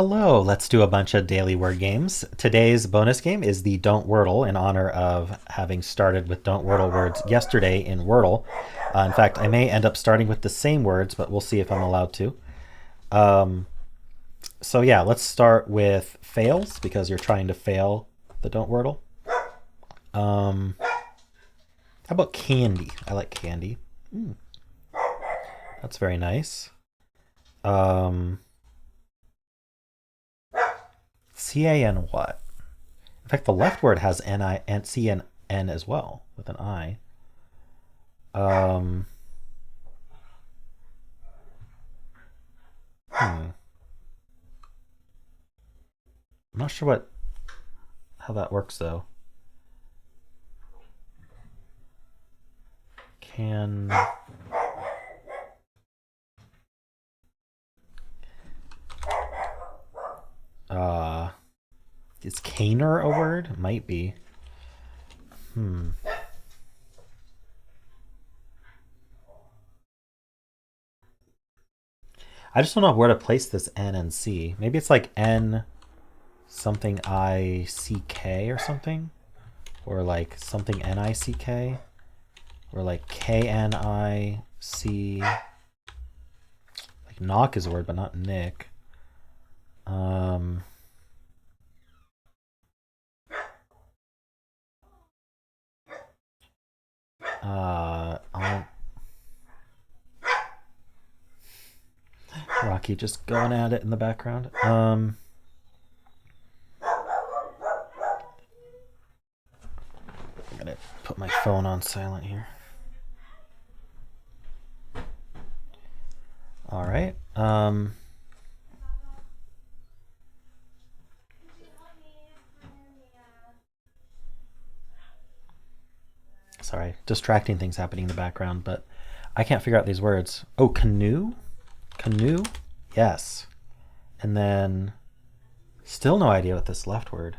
Hello, let's do a bunch of daily word games. Today's bonus game is the Don't Wordle in honor of having started with Don't Wordle words yesterday in Wordle. In fact, I may end up starting with the same words, but we'll see if I'm allowed to. Um, so yeah, let's start with fails because you're trying to fail the Don't Wordle. How about candy? I like candy. That's very nice. Um, CAN what? In fact, the left word has NI and CNN as well with an I. Um, I'm not sure how that works though. Can is caner a word? Might be. I just don't know where to place this N and C. Maybe it's like N something ICK or something, or like something NICK, or like KNIC. Like knock is a word, but not Nick. Rocky just going at it in the background. I'm gonna put my phone on silent here. All right. Sorry, distracting things happening in the background, but I can't figure out these words. Oh, canoe? Canoe? Yes. And then still no idea what this left word.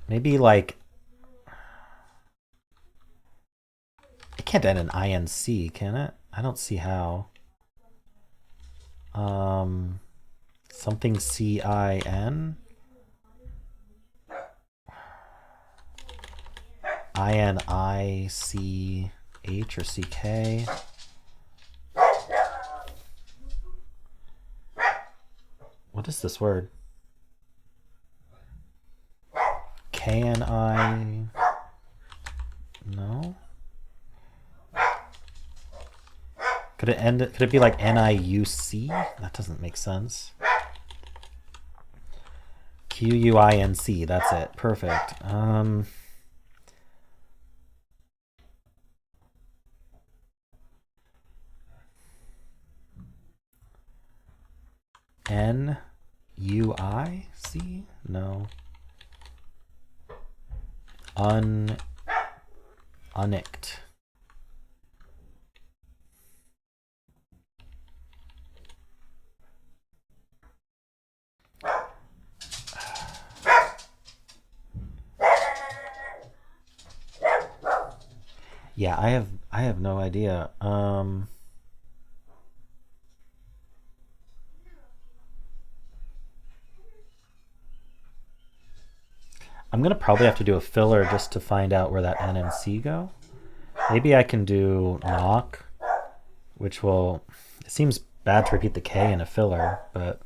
Maybe like it can't end in INC, can it? I don't see how. Something CIN? INICH or CK? What is this word? KNI? No? Could it be like NIUC? That doesn't make sense. QUINC, that's it. Perfect. NUIC? No. Unicked. Yeah, I have no idea. I'm gonna probably have to do a filler just to find out where that N and C go. Maybe I can do knock, which will. It seems bad to repeat the K in a filler, but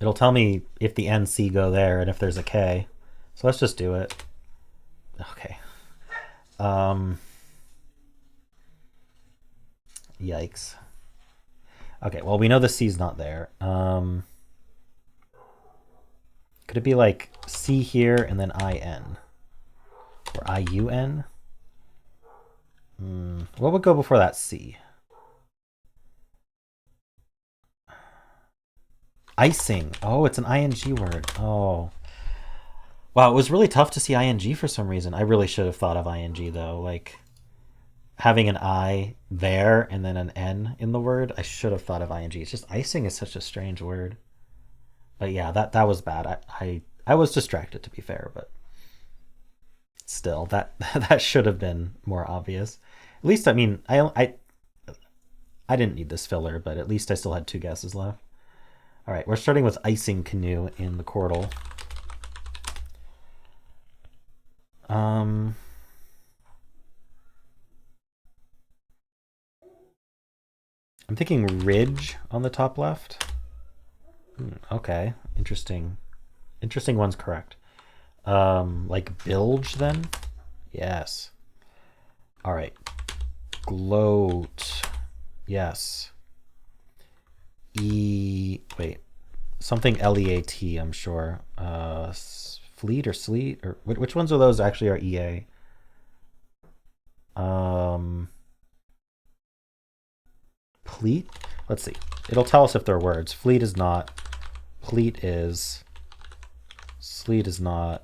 it'll tell me if the N C go there and if there's a K. So let's just do it. Okay. Yikes. Okay, well we know the C's not there. Could it be like C here and then IN? Or IUN? What would go before that C? Icing. Oh, it's an ING word. Oh. Wow, it was really tough to see ING for some reason. I really should have thought of ING though. Like having an I there and then an N in the word, I should have thought of ING. It's just icing is such a strange word. But yeah, that was bad. I was distracted to be fair, but still that that should have been more obvious. At least, I mean, I didn't need this filler, but at least I still had 2 guesses left. All right, we're starting with icing canoe in the Quordle. I'm thinking ridge on the top left. Okay, interesting. Interesting one's correct. Like bilge then? Yes. All right. Gloat. Yes. Wait. Something LEAT, I'm sure. Fleet or sleet? Or which ones of those actually are EA? Pleat? Let's see. It'll tell us if they're words. Fleet is not. Pleat is. Sleet is not.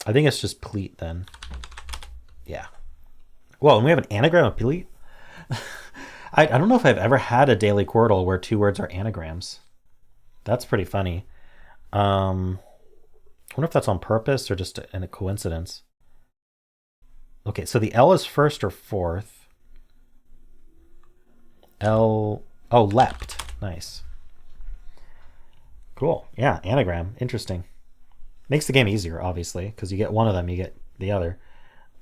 I think it's just pleat then. Yeah. Well, and we have an anagram of pleat. I don't know if I've ever had a daily Quordle where 2 words are anagrams. That's pretty funny. I wonder if that's on purpose or just in a coincidence. Okay, so the L is first or fourth. L. Oh, leapt. Nice. Cool. Yeah, anagram. Interesting. Makes the game easier, obviously, because you get one of them, you get the other.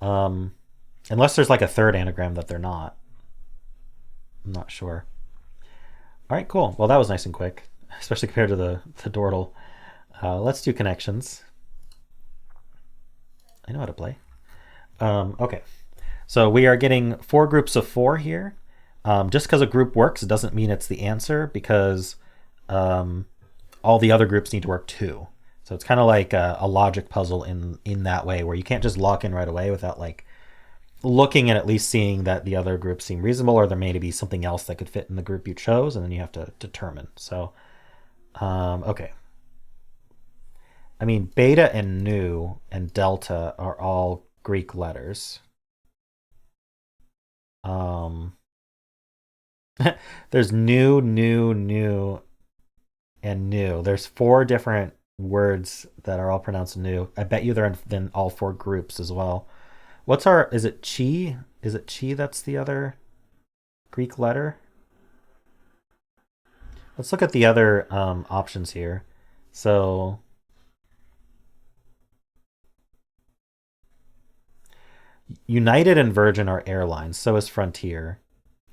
Unless there's like a third anagram that they're not. I'm not sure. All right, cool. Well, that was nice and quick, especially compared to the Dordle. Let's do connections. I know how to play. Okay, so we are getting 4 groups of 4 here. Just because a group works, it doesn't mean it's the answer, because all the other groups need to work too. So it's kind of like a logic puzzle in that way, where you can't just lock in right away without like looking and at least seeing that the other groups seem reasonable, or there may be something else that could fit in the group you chose, and then you have to determine. So, okay. I mean, beta and nu and delta are all Greek letters. There's new, and new. There's 4 different words that are all pronounced new. I bet you they're in all 4 groups as well. What's our, is it chi? Is it chi that's the other Greek letter? Let's look at the other options here. So United and Virgin are airlines, so is Frontier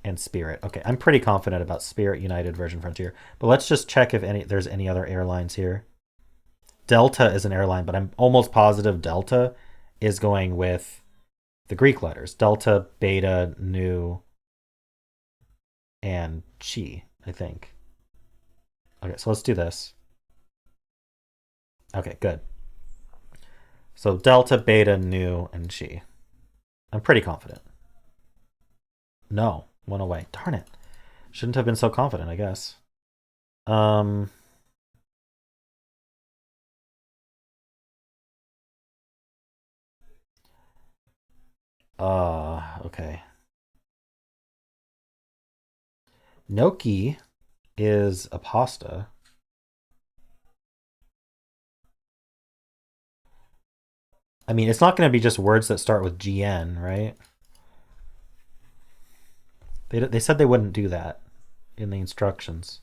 and Spirit. Okay, I'm pretty confident about Spirit, United, Virgin, Frontier. But let's just check if there's any other airlines here. Delta is an airline, but I'm almost positive Delta is going with the Greek letters. Delta, Beta, Nu, and Chi, I think. Okay, so let's do this. Okay, good. So Delta, Beta, Nu, and Chi. I'm pretty confident. No, one away. Darn it. Shouldn't have been so confident, I guess. Okay. Gnocchi is a pasta. I mean, it's not going to be just words that start with GN, right? They said they wouldn't do that in the instructions.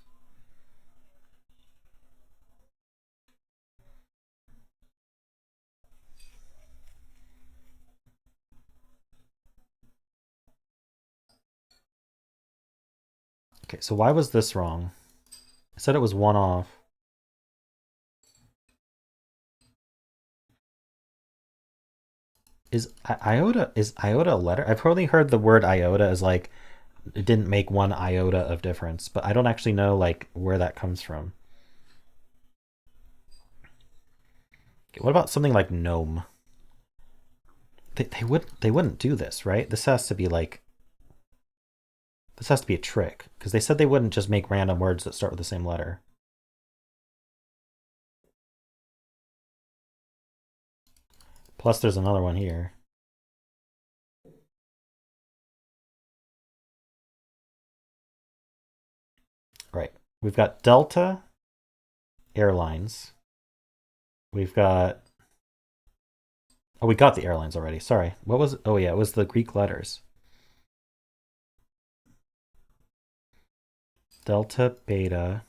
Okay, so why was this wrong? I said it was 1 off. Is iota a letter? I've only heard the word iota as like it didn't make 1 iota of difference, but I don't actually know like where that comes from. Okay, what about something like gnome? They wouldn't do this, right? This has to be like, this has to be a trick, because they said they wouldn't just make random words that start with the same letter. Plus there's another one here. Right. We've got Delta Airlines. We've got, Oh, we got the airlines already. Sorry. What was it? Oh, yeah, it was the Greek letters. Delta, beta.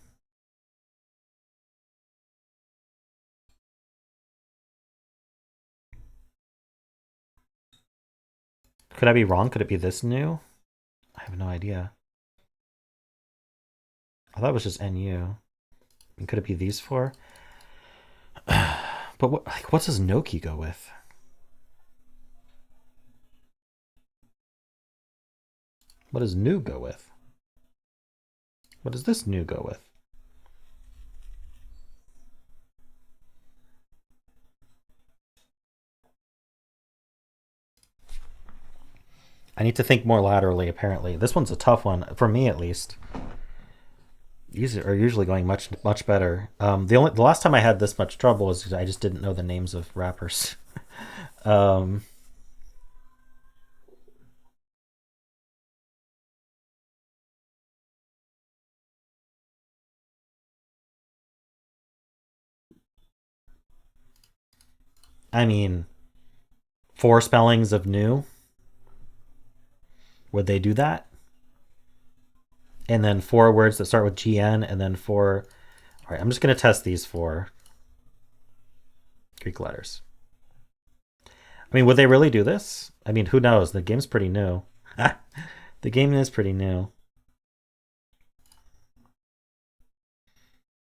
Could I be wrong? Could it be this new? I have no idea. I thought it was just NU. And could it be these four? But what, like, what does Noki go with? What does new go with? What does this new go with? I need to think more laterally, apparently. This one's a tough one, for me at least. These are usually going much better. The last time I had this much trouble was because I just didn't know the names of rappers. um, I mean, four spellings of new. Would they do that? And then four words that start with GN, and then four. All right, I'm just going to test these four Greek letters. I mean, would they really do this? I mean, who knows? The game's pretty new. The game is pretty new.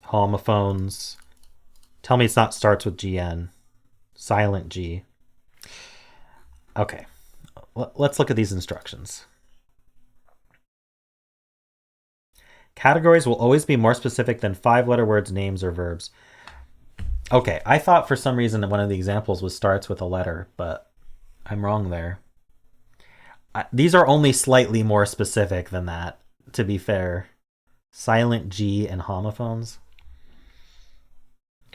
Homophones. Tell me it's not starts with GN. Silent G. Okay. Let's look at these instructions. Categories will always be more specific than 5-letter words, names, or verbs. Okay, I thought for some reason that one of the examples was starts with a letter, but I'm wrong there. These are only slightly more specific than that, to be fair. Silent G and homophones.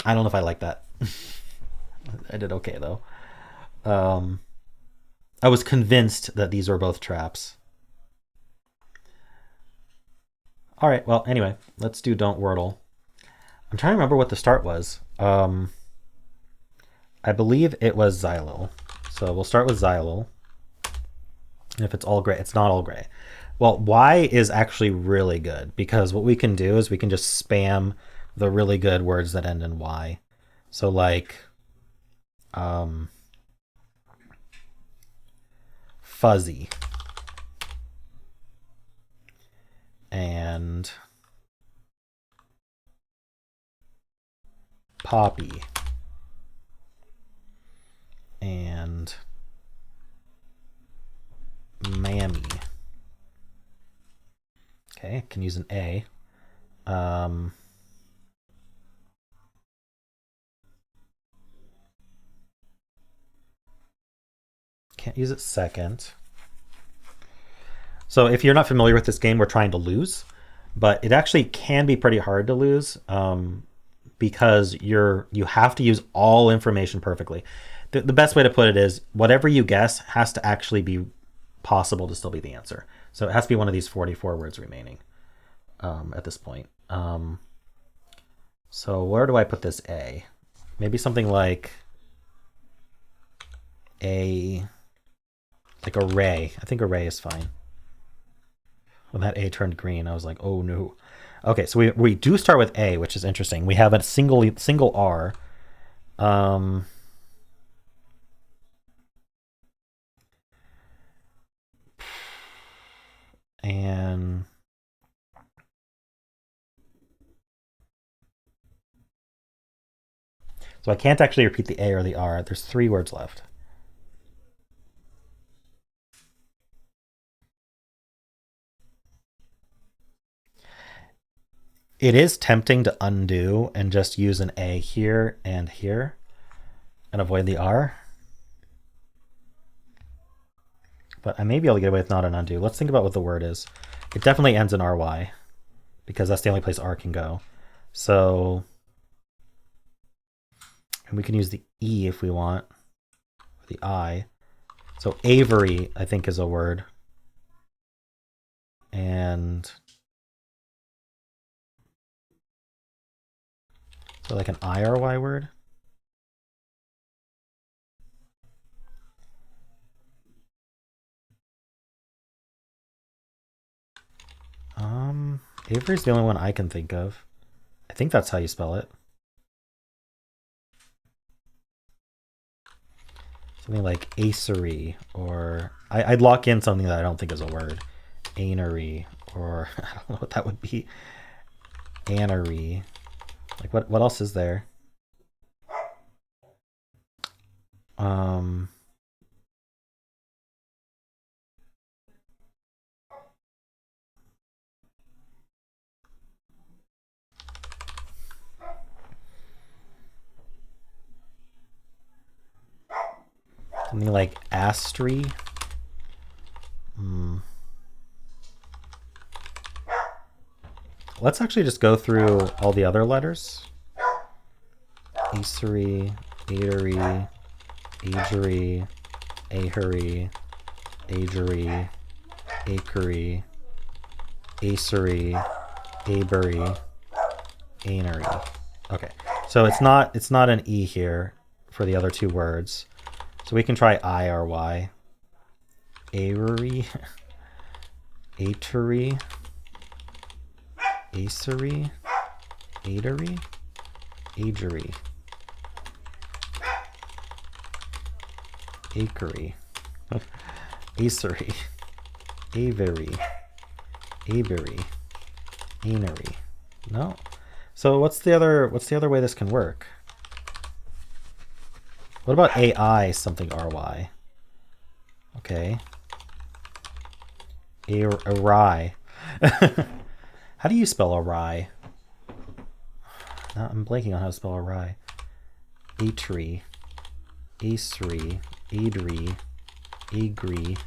I don't know if I like that. I did okay, though. I was convinced that these were both traps. All right, well, anyway, let's do Don't Wordle. I'm trying to remember what the start was. I believe it was Xylil. So we'll start with Xylil. And if it's all gray, it's not all gray. Well, Y is actually really good because what we can do is we can just spam the really good words that end in Y. So like fuzzy and poppy and mammy. Okay, can use an A. Can't use it second. So if you're not familiar with this game, we're trying to lose, but it actually can be pretty hard to lose because you have to use all information perfectly. The best way to put it is whatever you guess has to actually be possible to still be the answer. So it has to be one of these 44 words remaining at this point. So where do I put this A? Maybe something like array. I think array is fine. When that A turned green, I was like, oh no. Okay, so we do start with A, which is interesting. We have a single R. And so I can't actually repeat the A or the R. There's 3 words left. It is tempting to undo and just use an A here and and avoid the R. But I may be able to get away with not an undo. Let's think about what the word is. It definitely ends in RY because that's the only place R can go. So, and we can use the E if we want, or the I. So Avery, I think, is a word. And so like an IRY word. Avery's the only one I can think of. I think that's how you spell it. Something like acery, or I'd lock in something that I don't think is a word. Anery, or I don't know what that would be. Anery. Like what else is there? Something like astry. Let's actually just go through all the other letters. Acery, adery, agery, ahery, agery, akery, acery, abery, anery. Okay, so it's not an E here for the other two words. So we can try IRY. Aery, atery, acery, adery, agery, akery, acery, avery, abery, anery. No. So what's the other way this can work? What about AI something RY? Okay. Awry. How do you spell awry? I'm blanking on how to spell awry. Atry, acery, adry, agri.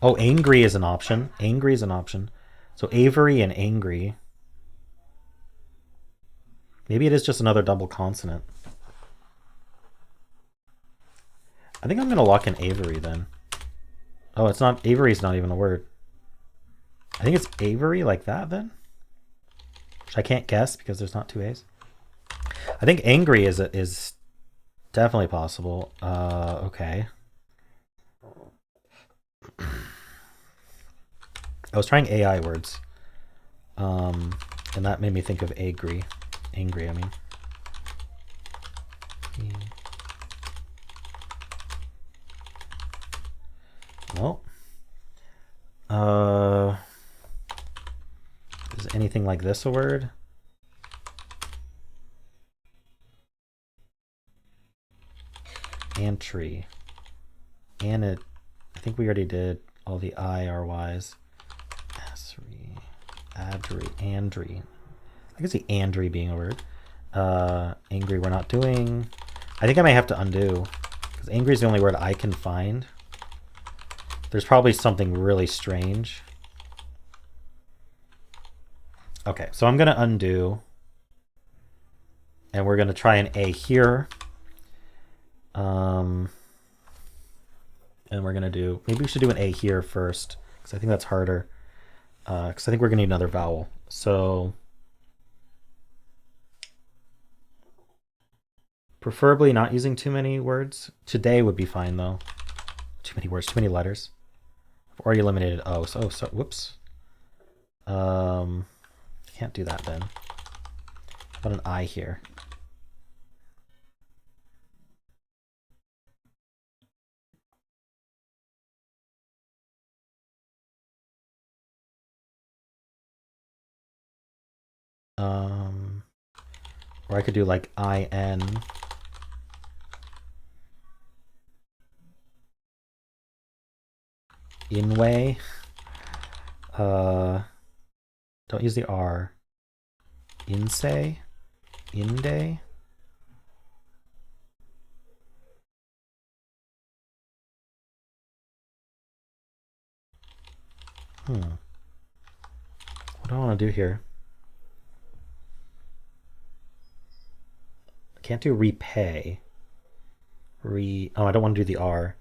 Oh, angry is an option. Angry is an option. So Avery and angry. Maybe it is just another double consonant. I think I'm going to lock in Avery then. Oh, it's not. Avery's not even a word. I think it's Avery like that then. Which I can't guess because there's not two A's. I think angry is definitely possible. Okay. I was trying AI words. And that made me think of angry. Angry, I mean. Well. Is anything like this a word? Antry. Anid. I think we already did all the IRYs. Asry. Adry. Andry. I can see Andry being a word. Angry we're not doing. I think I may have to undo. Because angry is the only word I can find. There's probably something really strange. Okay, so I'm going to undo. And we're going to try an A here. And we're going to do... Maybe we should do an A here first. Because I think that's harder. Because I think we're going to need another vowel. So... Preferably not using too many words. Today would be fine, though. Too many words, too many letters. I've already eliminated O. So whoops. Can't do that then. How about an I here? Or I could do like IN. Inway. Don't use the R. Insay. Inday. What do I want to do here? I can't do repay. Oh, I don't want to do the R.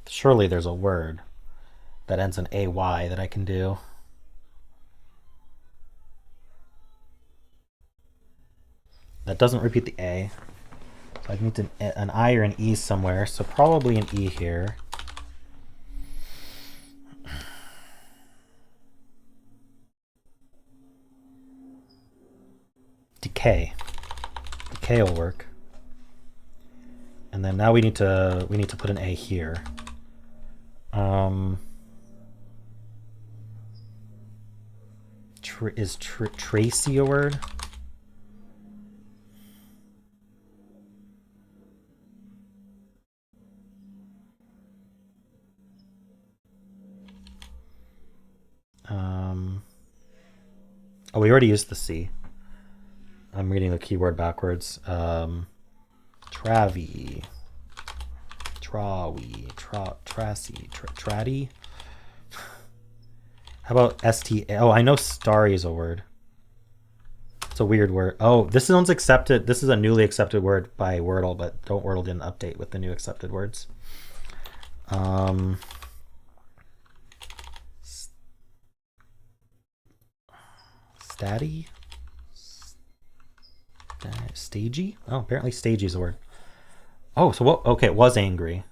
Surely there's a word that ends in AY that I can do. That doesn't repeat the A. I need an I or an E somewhere, so probably an E here. Decay. Decay will work. And then now we need to put an A here. Is Tracy a word? Oh, we already used the C. I'm reading the keyword backwards. Travi, Trawi, Tracy, Tratty. How about STA? Oh, I know starry is a word. It's a weird word. Oh, this one's accepted. This is a newly accepted word by Wordle, but Wordle didn't update with the new accepted words. Statty? Stagey? Oh, apparently stagey is a word. Oh, so what? Okay, it was angry.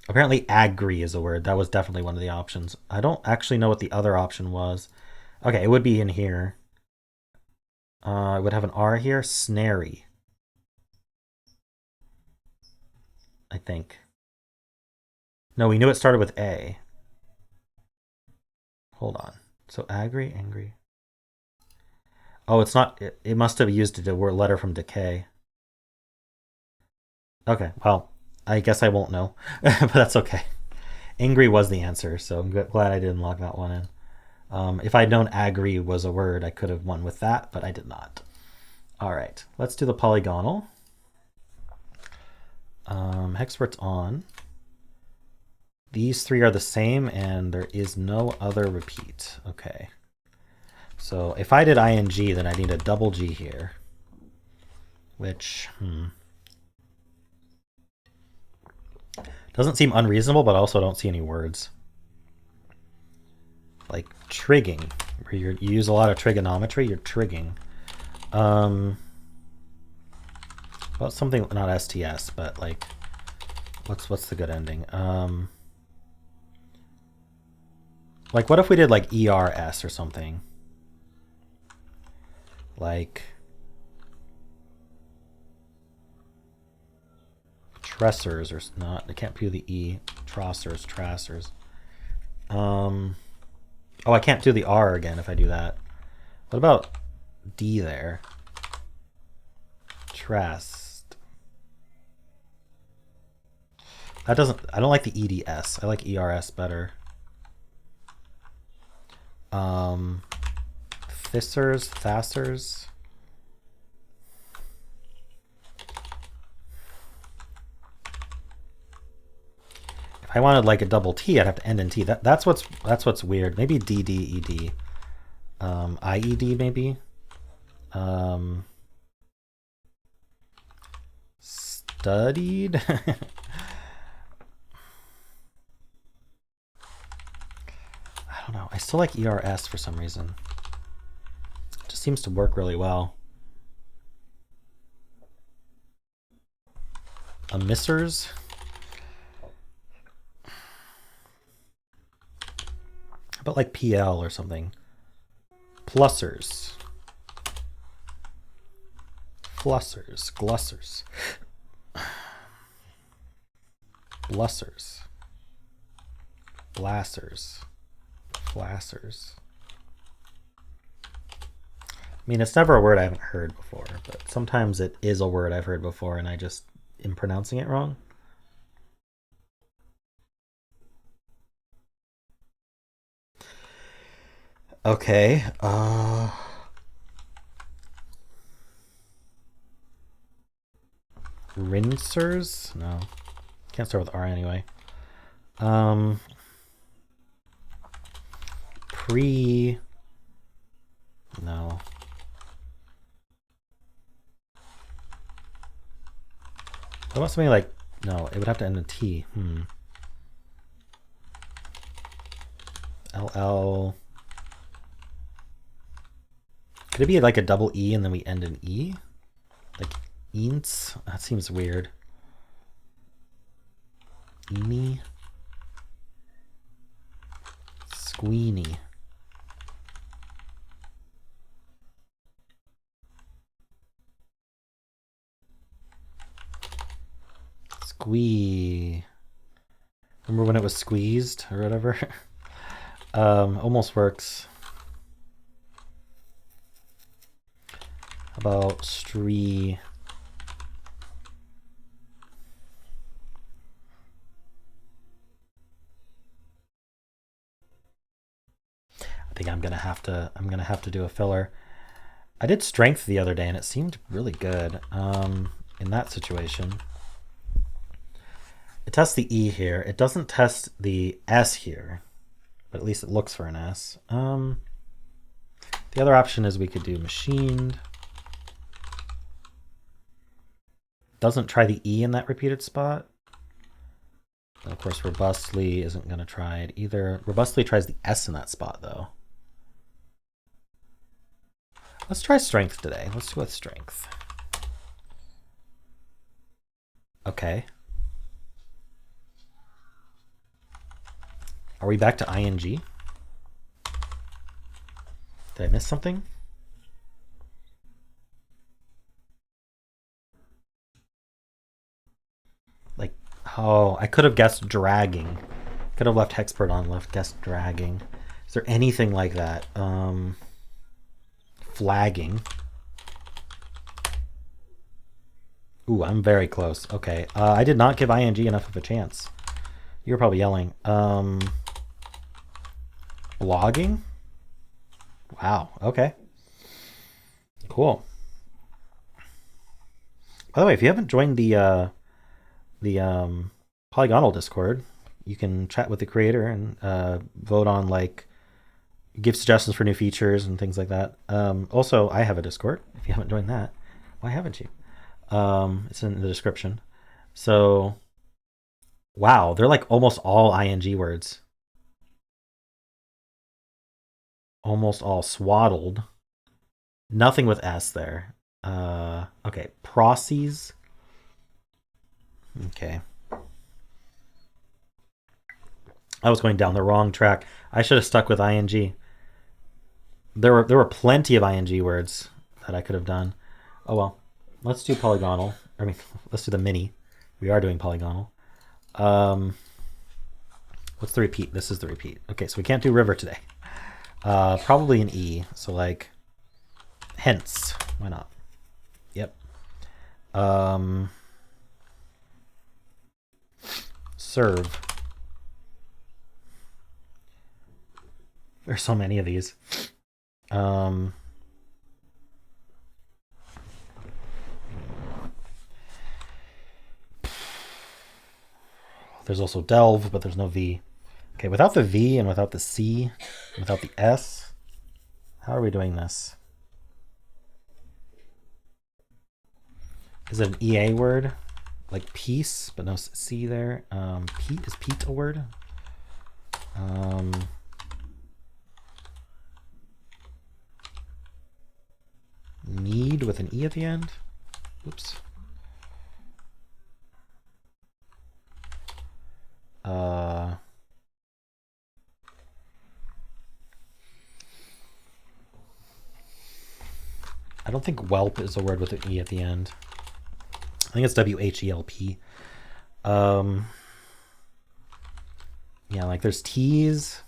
Apparently agree is a word. That was definitely one of the options. I don't actually know what the other option was. Okay, it would be in here. I would have an R here. Snary. I think. No, we knew it started with A. Hold on. So agree, angry. Oh, it's not. It must have used a letter from decay. Okay, well, I guess I won't know, but that's okay. Angry was the answer, so I'm glad I didn't log that one in. If I'd known agree was a word, I could have won with that, but I did not. All right, let's do the polygonal. Hexpert's on. These three are the same, and there is no other repeat. Okay. So if I did ing, then I need a double G here, which doesn't seem unreasonable, but also don't see any words. Like trigging, where you use a lot of trigonometry, you're trigging. Well, something, not STS, but like, what's the good ending? Like what if we did like ERS or something? Like tressors or not, I can't do the E. Trossers, trassers. Oh, I can't do the R again if I do that. What about D there? Trust. That doesn't, I don't like the EDS. I like ERS better. Thissers, Thassers. If I wanted like a double T, I'd have to end in T. That's what's weird. Maybe DDED. IED maybe. Studied. I don't know. I still like ERS for some reason. It just seems to work really well. Emissers. How about like PL or something? Plussers. Flussers. Glussers. Blussers. Blassers. Flassers. I mean, it's never a word I haven't heard before, but sometimes it is a word I've heard before and I just am pronouncing it wrong. Okay. Rinsers? No. Can't start with R anyway. Pre. No. How about something like, no, it would have to end in T. LL. Could it be like a double E and then we end in E? Like Eents? That seems weird. Eeny? Squeeny. Squee. Remember when it was squeezed or whatever? Almost works. How about stree? I think I'm gonna have to do a filler. I did strength the other day and it seemed really good in that situation. It tests the E here. It doesn't test the S here, but at least it looks for an S. The other option is we could do machined. Doesn't try the E in that repeated spot. And of course, robustly isn't going to try it either. Robustly tries the S in that spot, though. Let's try strength today. Let's do a strength. Okay. Are we back to ing? Did I miss something? Like, oh, I could have guessed dragging. Could have left hexpert on, left guessed dragging. Is there anything like that? Flagging. Ooh, I'm very close. Okay, I did not give ing enough of a chance. You were probably yelling. Blogging? Wow, okay. Cool. By the way, if you haven't joined the Polygonle Discord, you can chat with the creator and vote on, like, give suggestions for new features and things like that. Also, I have a Discord. If you haven't joined that, why haven't you? It's in the description. So, wow, they're like almost all ing words. Almost all swaddled. Nothing with S there. Okay, prossies. Okay. I was going down the wrong track. I should have stuck with ing. There were plenty of ing words that I could have done. Oh well. Let's do polygonal. I mean, let's do the mini. We are doing polygonal. What's the repeat? This is the repeat. Okay, so we can't do river today. Probably an E. So like, hence. Why not? Yep. Serve. There's so many of these. There's also delve, but there's no V. Okay, without the V and without the C, without the S, how are we doing this? Is it an EA word? Like peace, but no C there. Pete, is Pete a word? Need with an E at the end? Oops. I don't think whelp is a word with an E at the end. I think it's WHELP. Yeah, like there's T's.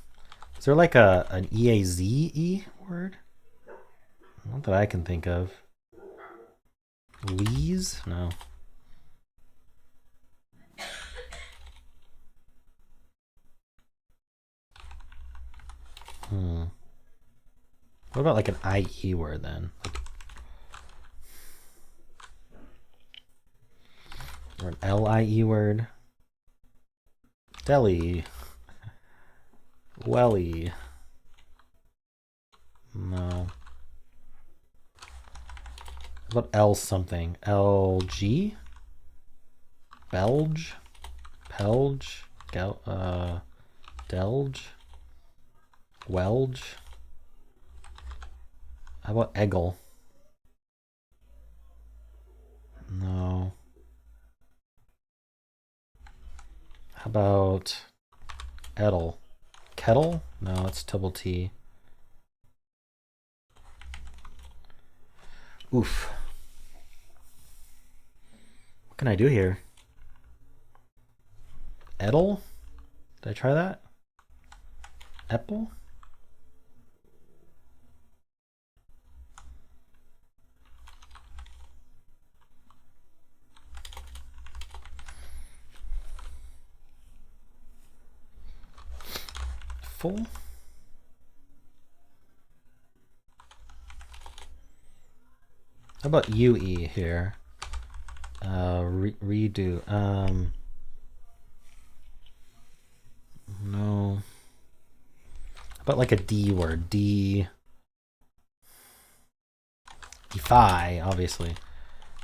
Is there like an EAZE word? Not that I can think of. Lees? No. What about like an IE word then? Or an LIE word? Deli. Welly. No. What L something? LG? Belge? Pelge? Delge? Welge? How about Eggle? No. How about Edel? Kettle? No, it's double T. Oof. What can I do here? Edel? Did I try that? Apple? Full? How about UE here? Redo. No. How about like a D word? Defy, obviously.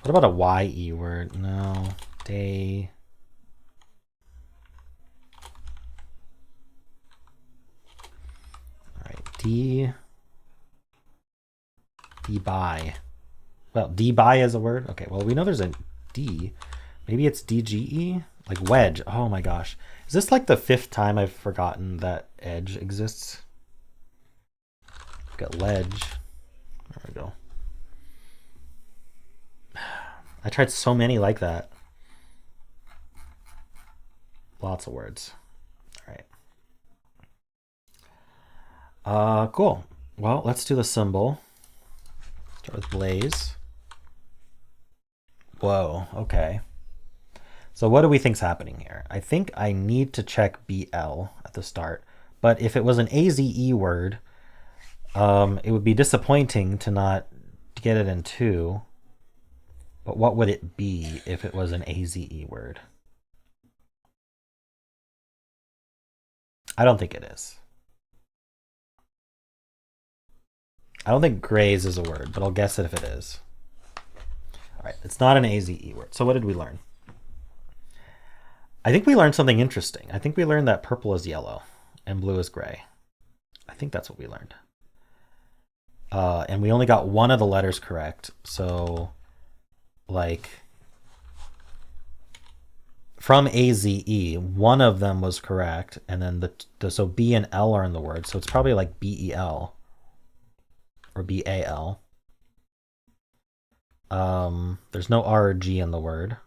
What about a YE word? No. Day. All right. Debuy. Well, debuy is a word. Okay, well, we know there's a D. Maybe it's DGE? Like wedge. Oh my gosh. Is this like the 5th time I've forgotten that edge exists? We've got ledge. There we go. I tried so many like that. Lots of words. All right. Cool. Well, let's do the symbol. Start with blaze. Whoa, okay. So what do we think's happening here? I think I need to check BL at the start. But if it was an AZE word, it would be disappointing to not get it in 2. But what would it be if it was an AZE word? I don't think it is. I don't think graze is a word, but I'll guess it if it is. All right, it's not an AZE word. So what did we learn? I think we learned something interesting. I think we learned that purple is yellow and blue is gray. I think that's what we learned. And we only got one of the letters correct. So like from AZE, one of them was correct. And then so B and L are in the word. So it's probably like BEL or BAL. There's no R or G in the word.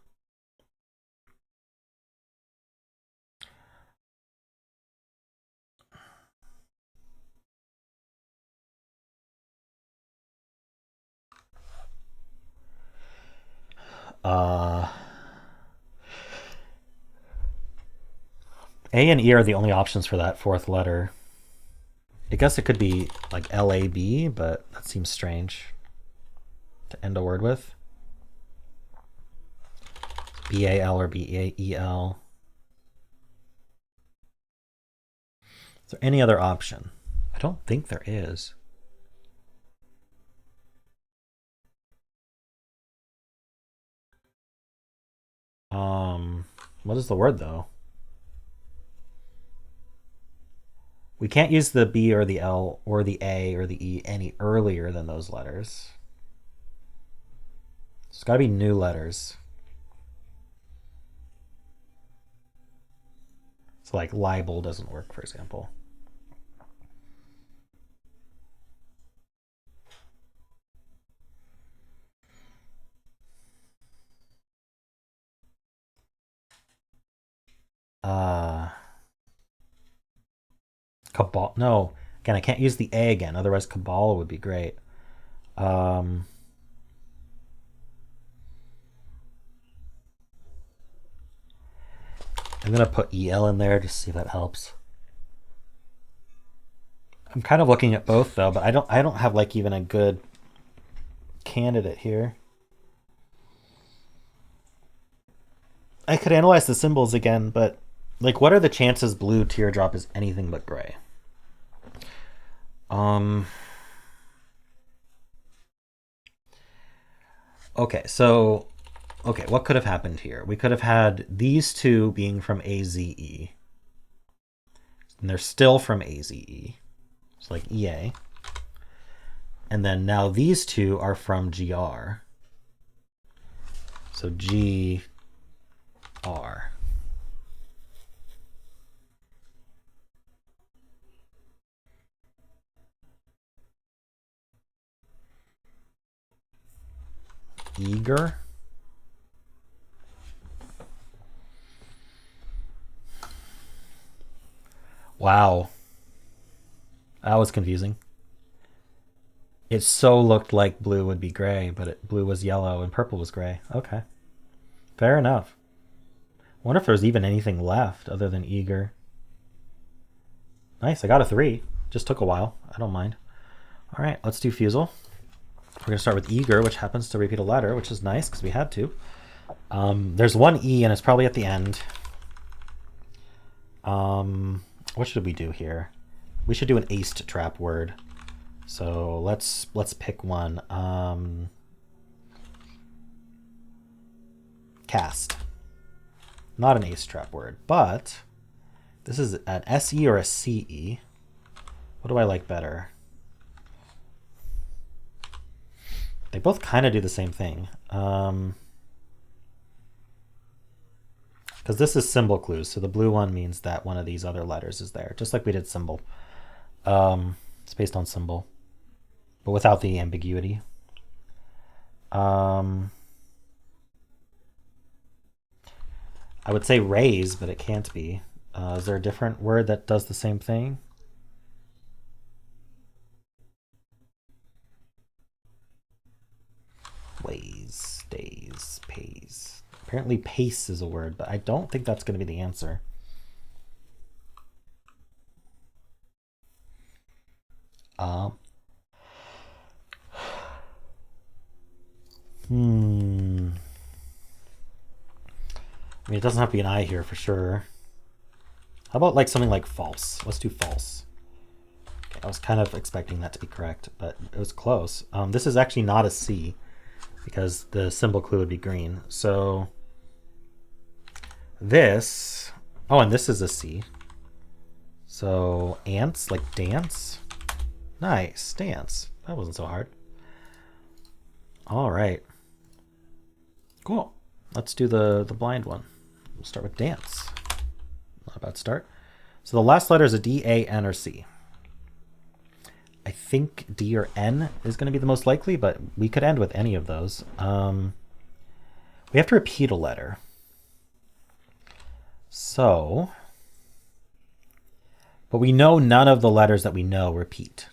A and E are the only options for that 4th letter. I guess it could be like LAB, but that seems strange to end a word with. BAL or BEL. Is there any other option? I don't think there is. What is the word though? We can't use the B or the L or the A or the E any earlier than those letters. So it's got to be new letters. So like libel doesn't work, for example. Cabal. No, again, I can't use the A again. Otherwise, cabal would be great. I'm gonna put EL in there just to see if that helps. I'm kind of looking at both though, but I don't have like even a good candidate here. I could analyze the symbols again, but like, what are the chances blue teardrop is anything but gray? Okay, so what could have happened here? We could have had these two being from AZE, and they're still from AZE. It's like EA. And then now these two are from GR. So G, R. Eager. Wow. That was confusing. It so looked like blue would be gray, but blue was yellow and purple was gray. Okay. Fair enough. Wonder if there's even anything left other than eager. Nice, I got a 3. Just took a while. I don't mind. All right, let's do Fusele. We're going to start with eager, which happens to repeat a letter, which is nice because we had to. There's one E and it's probably at the end. What should we do here? We should do an aced trap word. So let's pick one. Cast. Not an ace trap word, but this is an SE or a CE. What do I like better? They both kind of do the same thing. Because this is symbol clues, so the blue one means that one of these other letters is there, just like we did symbol. It's based on symbol, but without the ambiguity. I would say raise, but it can't be. Is there a different word that does the same thing? Ways, days, pays. Apparently pace is a word, but I don't think that's going to be the answer. I mean, it doesn't have to be an I here for sure. How about like something like false? Let's do false. Okay, I was kind of expecting that to be correct, but it was close. This is actually not a C because the symbol clue would be green. So this, oh, and this is a C. So ants, like dance. Nice, dance. That wasn't so hard. All right. Cool. Let's do the blind one. We'll start with dance. Not a bad start. So the last letter is a D, A, N, or C. I think D or N is going to be the most likely, but we could end with any of those. We have to repeat a letter. So, but we know none of the letters that we know repeat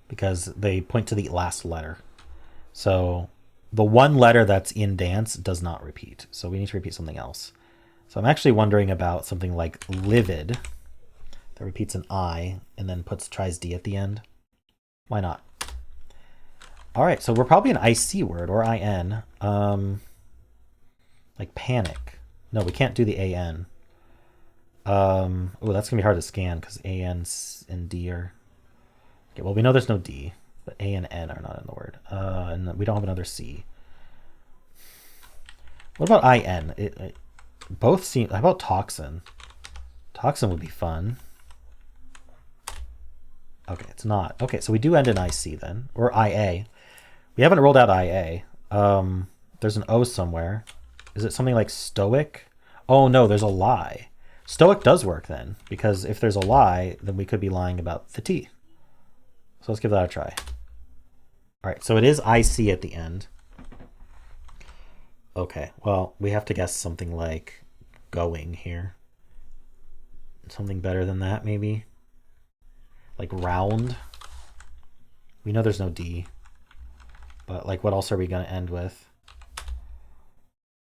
because they point to the last letter. So the one letter that's in dance does not repeat. So we need to repeat something else. So I'm actually wondering about something like livid that repeats an I and then tries D at the end. Why not? All right, so we're probably an IC word or IN. Like panic. No, we can't do the AN. Oh, that's gonna be hard to scan because AN and D are. Okay, well we know there's no D, but A and N are not in the word. And we don't have another C. What about IN? Both seem. How about toxin? Toxin would be fun. Okay, it's not. Okay, so we do end in IC then, or IA. We haven't rolled out IA. There's an O somewhere. Is it something like stoic? Oh no, there's a lie. Stoic does work then, because if there's a lie, then we could be lying about the T. So let's give that a try. All right, so it is IC at the end. Okay, well, we have to guess something like going here. Something better than that, maybe? Like round. We know there's no D. But like what else are we going to end with?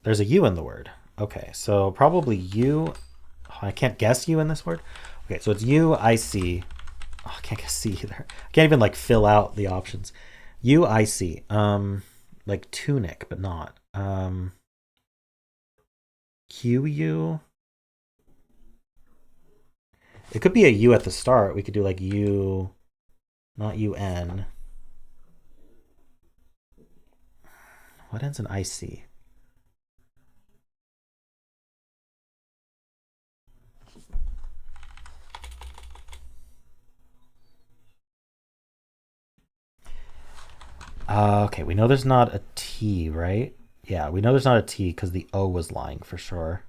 There's a U in the word. Okay, so probably U. Oh, I can't guess U in this word. Okay, so it's U, I, C. Oh, I can't guess C either. I can't even like fill out the options. U, I, C. Like tunic, but not. Q, U. It could be a U at the start. We could do like U, not UN. What ends in IC? Okay, we know there's not a T, right? Yeah, we know there's not a T because the O was lying for sure.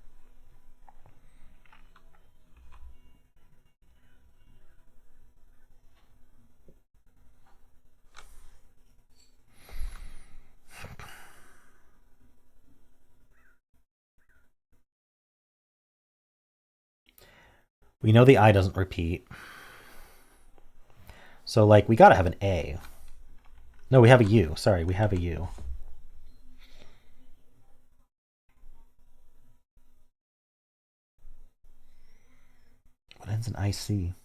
We know the I doesn't repeat. So, like, we gotta have an A. No, we have a U. Sorry, we have a U. What ends in IC?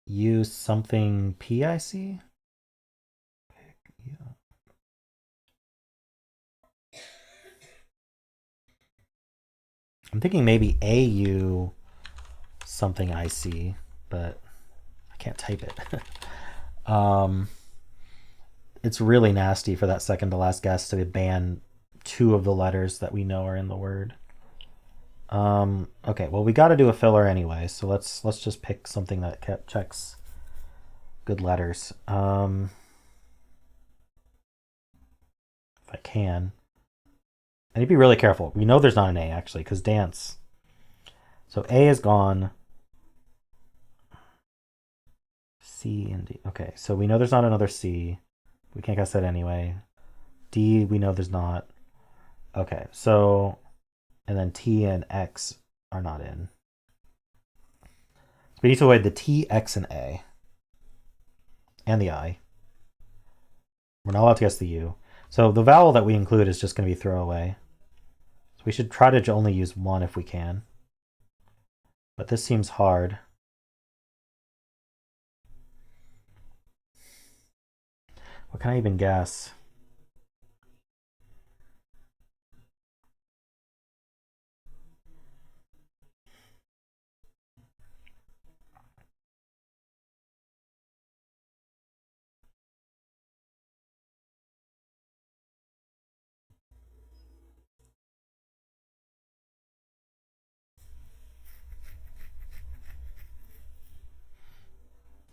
U something PIC? I'm thinking maybe AU something IC, but I can't type it. It's really nasty for that second to last guess to ban two of the letters that we know are in the word. Okay, well, we got to do a filler anyway, so let's just pick something that checks good letters. If I can. I need to be really careful. We know there's not an A, actually, because dance. So A is gone. C and D. Okay, so we know there's not another C. We can't guess that anyway. D, we know there's not. Okay, so, and then T and X are not in. So we need to avoid the T, X, and A. And the I. We're not allowed to guess the U. So the vowel that we include is just going to be throwaway. So we should try to only use one if we can. But this seems hard. What can I even guess?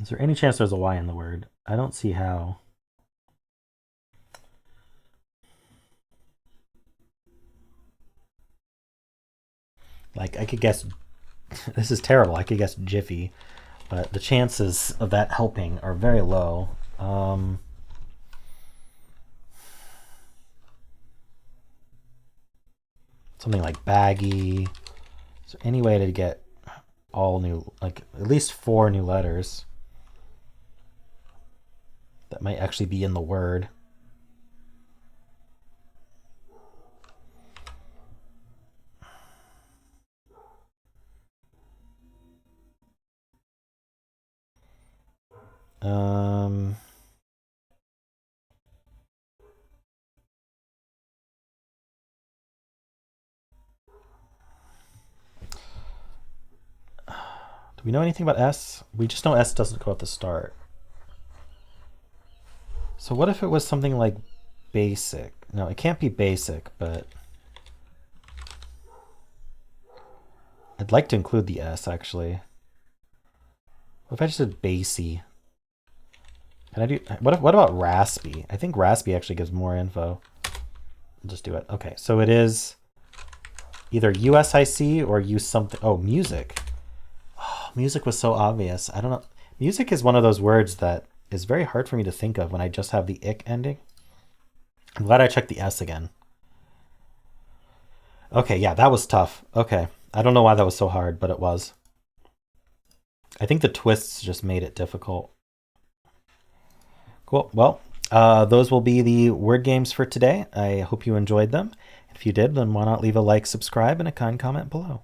Is there any chance there's a Y in the word? I don't see how. Like, I could guess, this is terrible, I could guess Jiffy, but the chances of that helping are very low. Something like baggy. Is there any way to get all new, like at least 4 new letters that might actually be in the word? Do we know anything about S? We just know S doesn't go at the start. So what if it was something like basic? No, it can't be basic, but I'd like to include the S actually. What if I just did bassy? Can I do, what about raspy? I think raspy actually gives more info. I'll just do it. Okay, so it is either USIC or use something. Oh, music. Oh, music was so obvious. I don't know. Music is one of those words that is very hard for me to think of when I just have the ick ending. I'm glad I checked the S again. Okay, yeah, that was tough. Okay, I don't know why that was so hard, but it was. I think the twists just made it difficult. Cool. Well, those will be the word games for today. I hope you enjoyed them. If you did, then why not leave a like, subscribe, and a kind comment below.